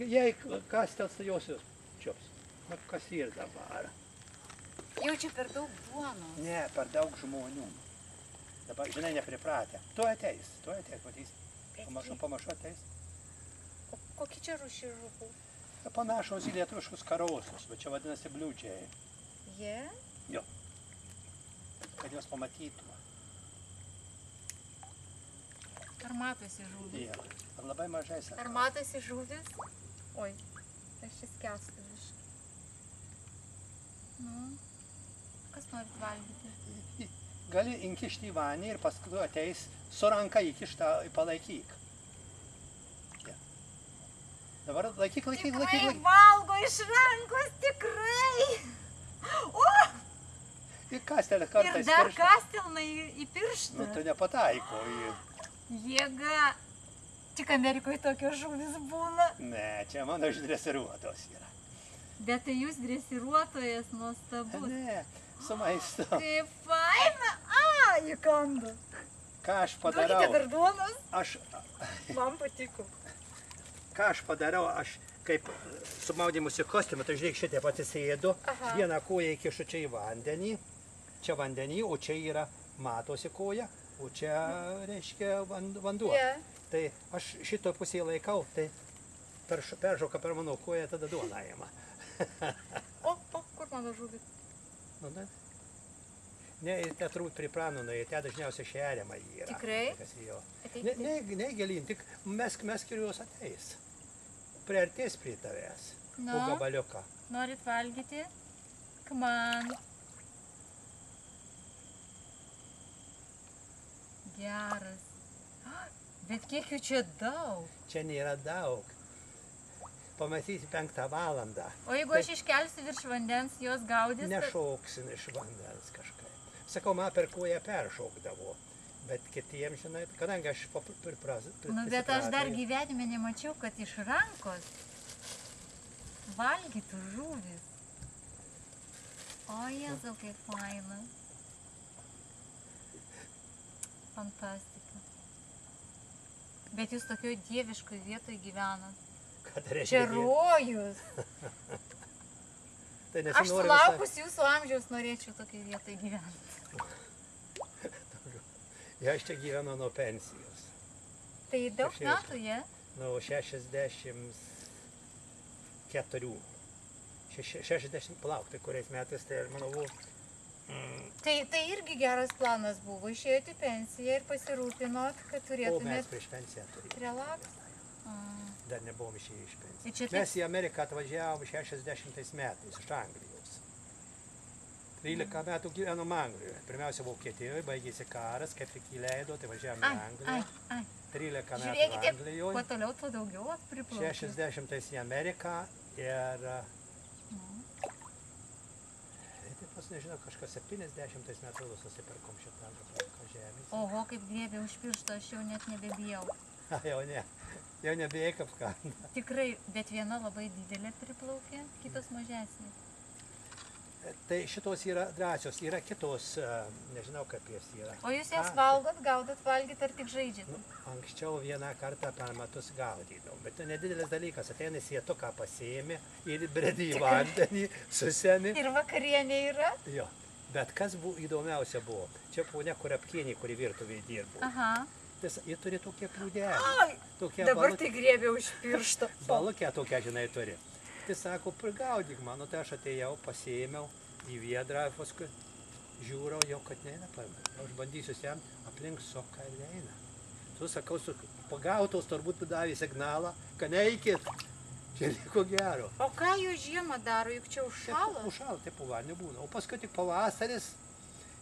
jei kastels, tai jos čiups. Na, kas ir dabar? Jau čia per daug duonos. Ne, per daug žmonių. Dabar, žinai, nepripratę. Tu ateis, matys. Pamažu ateis. Kokie čia rūšiai žuvų? Panašaus į lietuviškus karosus, bet čia vadinasi bliūdžiai. Jie? Jo. Kad jos pamatytų. Ar matosi žuvis? Jo. Labai mažai sakau. Ar matosi žuvis? Oi, aš čia skęstu biškį. Nu, kas norit valgyti? Gali įkišti į vanį ir paskui ateis su ranka įkištą palaikyk. Dabar laikyk. Tikrai valgo iš rankos, tikrai! O! Ir kastelė kartais ir dar kastelna į pirštą. Nu, tai nepataiko į... Jėga. Tik Amerikoje tokios žuvis būna. Ne, čia mano išdresiruotos yra. Bet tai jūs dresiruotojas nuostabus. Ne, su maistu. Kaip faina. Įkanda. Ką aš padarau? Duokite dar duonos. Aš... Man patiko. Ką aš padarau, aš kaip su maudymusi kostiumu, tai žiūrėk, šitaip atsisėdu, vieną koją įkišu čia į vandenį, čia vandenį, o čia yra, matosi koja, o čia, reiškia, vanduo. Tai aš šito pusėje laikau, tai peržauka per mano koją, tada duona ima. O, kur mano žuvis? Nu, ne. Ne, te turbūt priprano, te dažniausiai šeriama yra. Tikrai? Ne gelin, tik mes jos ateis. Priartės prie tavęs. Po gabaliuką. Norit valgyti? Come on. Geras. Bet kiek jų čia daug? Čia nėra daug. Pamatysi 5 valandą. O jeigu aš iškelsiu virš vandens, jos gaudys? Nešauksin iš vandens kažkaip. Sakau, man per koją peršaukdavo. Bet kitiems, žinai, kadangi aš pripratau. Nu, bet aš dar gyvenime nemačiau, kad iš rankos valgytų žuvis. O, Jėzau, kaip faina. Fantastika. Bet jūs tokioj dieviškoj vietoj gyvenat. Čia rojus. Aš sulaukus jūsų amžiaus norėčiau tokioj vietoj gyventi. Aš čia gyvenu nuo pensijos. Tai daug metų, jie? Nuo 64. 60, palauk, tai kuriais metais, tai manau buvo. Tai irgi geras planas buvo, išėjote į pensiją ir pasirūpinot, kad turėtumėt... O mes prieš pensiją turėjome. Relaks? Dar nebuvom išėję iš pensijos. Mes į Ameriką atvažiavom 60 metais iš Anglijos. 13 metų gyvenom Anglijoje. Pirmiausia Vokietijoje, baigėsi karas, kaip tik įleido, tai važiavome į Angliją. 13 metų Anglijoje. Kuo toliau, tuo daugiau priplaukė. 60 į Ameriką ir... Taip, nežinau, kažkas 70 metų susipirkom šitą žemės. Oho, kaip griebė už piršto, aš jau net nebebijau. Jau ne, jau nebijai kaip ką. Tikrai, bet viena labai didelė priplaukė, kitos mažesnės. Tai šitos yra drąsios, yra kitos, nežinau kaip jas yra. O jūs jas valgot, gaudot valgyt ar tik žaidžiat? Anksčiau vieną kartą per metus gaudydom, bet tai nedidelis dalykas, ateina sietuką pasiėmė ir bredi į vandenį, susemi. Ir vakarienė yra? Jo, bet kas įdomiausia buvo, čia ponia Kurapkienė, kuri virtuvėje dirbo. Aha. Jie turi tokie plūdelį. Ai, dabar tai griebė už piršto. Balukė tokia, žinai, turi. Tai sako, prigaudyk mano, tai aš atėjau, pasiėmiau į viedrą, paskui žiūrau jau, kad neina paėmė. Aš bandysiu jam aplink soką ir neina. Tu sakau, pagautos turbūt davė signalą, kad neikit, čia nieko gero. O ką jų žiemą daro, juk čia užšalo? Užšalo, tai po vandeniu būna. O paskui tik pavasaris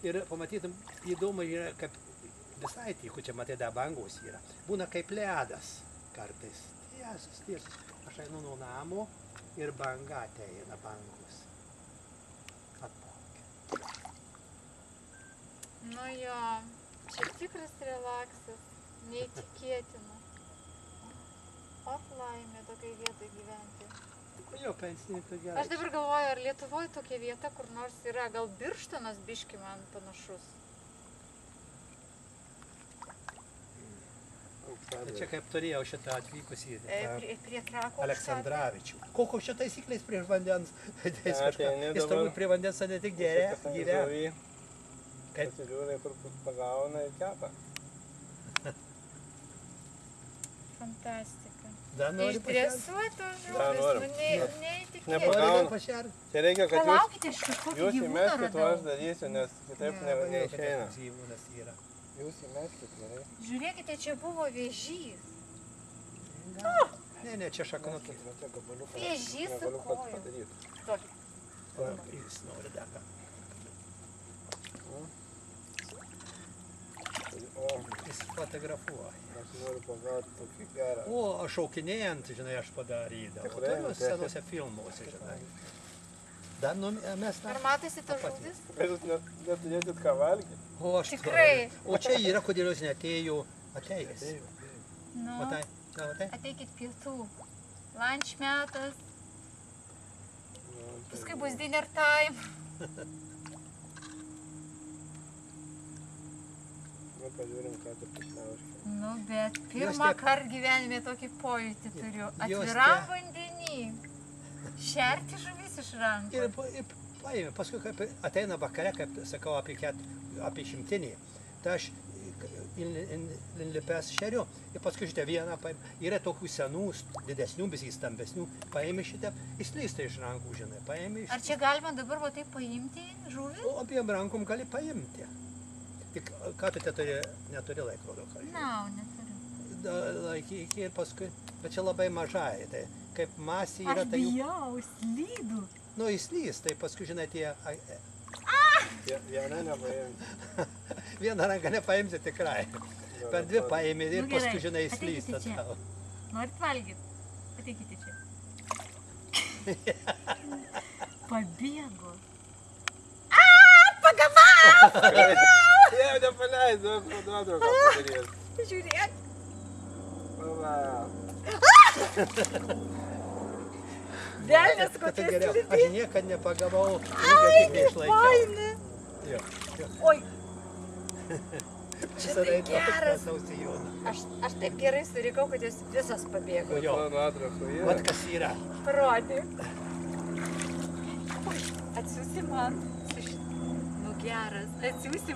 ir pamatytum, įdomu yra, kaip visai tyku, čia matai, da bangos yra. Būna kaip ledas kartais. Tiesus. Aš einu nuo namo ir banga ateina bangos. Atplaukė. Nu jo, čia tikras relaksas, neįtikėtina. Laimė tokiai vietai gyventi. Jo, pensininkai gerai. Aš dabar galvoju, ar Lietuvoje tokia vieta kur nors yra, gal Birštonas biški man panašus. Tai čia kaip turėjau šitą atvykusį Prie Trakų. Aleksandраvičių. Kokios čia taisyklės prieš vandens? ateini Jis dabar. turbūt prie vandens ne tik gyvena. Kaip? Pasižiūrė, kur pagauna ir kepa. Fantastika. Dar nori pašert? Išdresuotos Dar žuvis, noriu. neįtikėtina. Nepagauna. Nori pašert? Čia reikia, kad jūs, Palaukite, aš kažkokį jūs gyvūną įmeskit, o aš radau. darysiu, nes kitaip neišeina. Gyvūnas yra. Jūs įmeskit, gerai. Žiūrėkite, čia buvo vėžys. Ne, čia šaknukė. Vėžys su Negaliu pats kojom. padaryti. Tokį. Jis nori dar ką. O, Jis fotografuoja. aš noriu pagauti tokį gerą. O, šaukinėjant, žinai, aš padarydavau. Tikrai, Tai nu, senuose filmuose, žinai. Dar mes Ar matosi ta žuvis? Kad jūs neturėsit ką valgyti. O, aš Tikrai. O čia yra, kodėl jūs neatėjo ateis. Nu, Matai, matai? ateikit pietų. Lunch metas. Paskui bus dinner time. Nu, pažiūrim, ką tu piknauškia. Nu, bet Jos pirmą tiek- kartą gyvenime tokį pojūtį turiu. Jos Atviram tiek- vandenį. Šerti žuvis iš rankų. Ir paėmė, paskui kaip ateina vakare, kaip sakau, apie šimtinį. Tai aš lipęs šeriu ir paskui šitą vieną paėmė. Yra tokių senų, didesnių, visai stambesnių. Paėmė šitą, įslysta iš rankų, žinai. Paėmė iš... Ar čia galima dabar va taip paimti žuvį? O abiem rankom gali paimti. Tik ką tu neturi laikrodo, ką žinai. Na, neturiu. Laikyk ir paskui, bet čia labai mažai. Tai kaip masė yra, Aš tai jau... bijau, slydų. Nu, įslys, tai paskui, žinai, tie... Viena nepaimti. Vieną ranką nepaimsi tikrai. Per dvi paėmė ir Nu, paskui, gerai, žinai, ateikite įslysta čia. tau. Norit valgyti? Ateikite čia. Pabėgo. Jau nepaleis, daug nuotrauką padarys. Žiūrėk. Va. Velnias Kad tai kokia geriau. slidi. Aš niekad nepagavau, tik neišlaikiau. Faina. Jo. Oi, Visada tai eidavau geras. tą sijoną. aš taip gerai surikau, kad jos visas pabėgo. Jo. Nuotraukų Vat yra. kas yra. Parodyk. Oi, atsiųsi man. Nu geras, atsiųsi